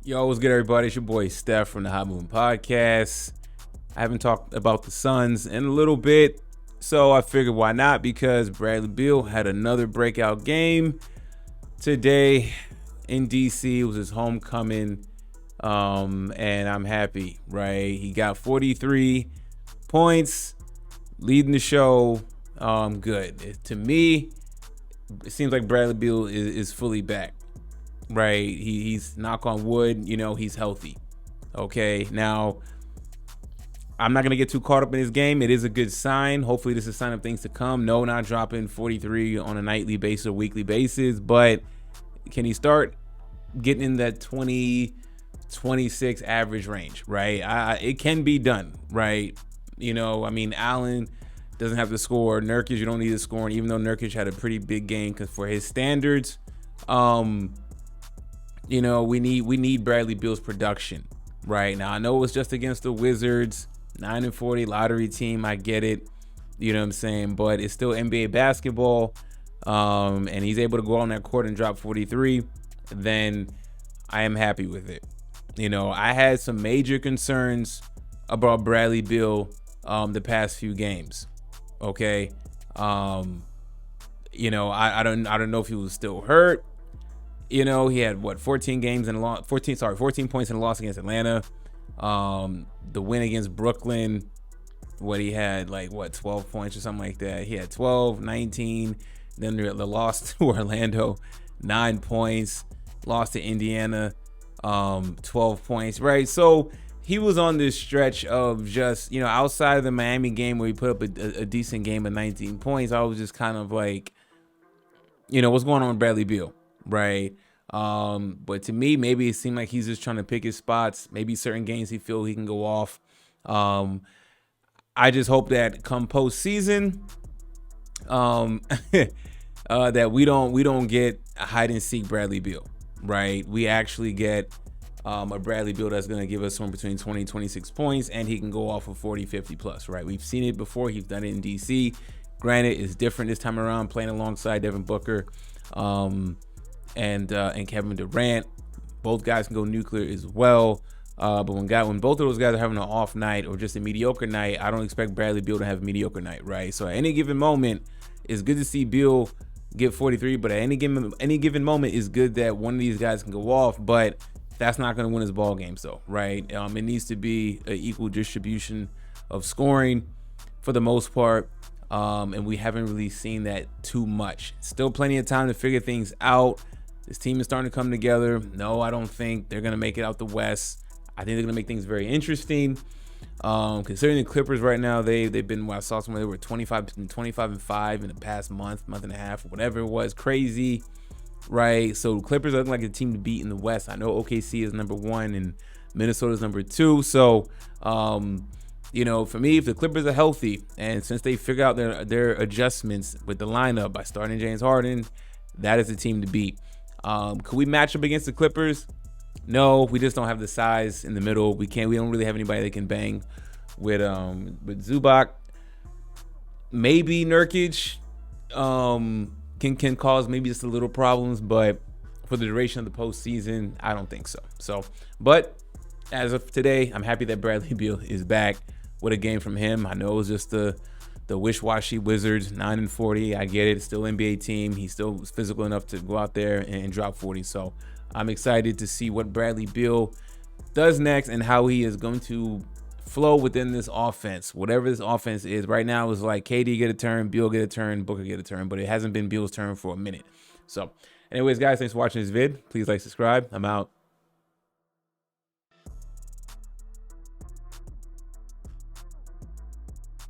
Yo, what's good, everybody? It's your boy Steph from the Hot Moving Podcast. I haven't talked about the Suns in a little bit, so I figured why not? Because Bradley Beal had another breakout game today in DC. It was his homecoming, and I'm happy, right? He got 43 points, leading the show. Good. To me, it seems like Bradley Beal is fully back. Right, he's knock on wood, he's healthy. Okay, now I'm not gonna get too caught up in his game. It is a good sign. Hopefully, this is a sign of things to come. No, not dropping 43 on a nightly basis or weekly basis, but can he start getting in that 20, 26 average range? Right, it can be done. Right, Allen doesn't have to score. Nurkic, you don't need to score, and even though Nurkic had a pretty big game because for his standards, we need Bradley Beal's production right now. I know it was just against the Wizards, 9-40 lottery team. I get it, you know what I'm saying, but it's still NBA basketball. And he's able to go on that court and drop 43. Then I am happy with it. I had some major concerns about Bradley Beal the past few games. Okay, I don't know if he was still hurt. He had 14 points in a loss against Atlanta. The win against Brooklyn, he had 12 points or something like that. He had 12, 19. Then the loss to Orlando, 9 points. Lost to Indiana, 12 points. Right, so he was on this stretch of just outside of the Miami game where he put up a decent game of 19 points. I was just kind of like, what's going on with Bradley Beal? Right. But to me, maybe it seemed like he's just trying to pick his spots. Maybe certain games he feel he can go off. I just hope that come postseason, that we don't get a hide and seek Bradley Beal. Right. We actually get a Bradley Beal that's going to give us somewhere between 20 and 26 points, and he can go off of 40, 50 plus. Right. We've seen it before. He's done it in DC. Granted, it's different this time around, playing alongside Devin Booker. And Kevin Durant. Both guys can go nuclear as well. But when both of those guys are having an off night or just a mediocre night, I don't expect Bradley Beal to have a mediocre night, right? So at any given moment, it's good to see Beal get 43, but at any given moment, it's good that one of these guys can go off, but that's not going to win his ball games, though, right? It needs to be an equal distribution of scoring for the most part, and we haven't really seen that too much. Still plenty of time to figure things out. This team is starting to come together. No, I don't think they're going to make it out the West. I think they're going to make things very interesting. Considering the Clippers right now, they've been, I saw somewhere they were 25 and 5 in the past month and a half, or whatever it was. Crazy, right? So Clippers are looking like a team to beat in the West. I know OKC is number 1 and Minnesota is number 2. So, for me, if the Clippers are healthy, and since they figure out their adjustments with the lineup by starting James Harden, that is the team to beat. Could we match up against the Clippers? No, we just don't have the size in the middle. We don't really have anybody that can bang with Zubac. Maybe Nurkic can cause maybe just a little problems, but for the duration of the postseason, I don't think so. But as of today, I'm happy that Bradley Beal is back with a game from him. I know it was just the wish-washy Wizards, 9-40. I get it. It's still an NBA team. He's still physical enough to go out there and drop 40. So I'm excited to see what Bradley Beal does next and how he is going to flow within this offense. Whatever this offense is. Right now, it's like KD get a turn, Beal get a turn, Booker get a turn. But it hasn't been Beal's turn for a minute. So anyways, guys, thanks for watching this vid. Please like, subscribe. I'm out.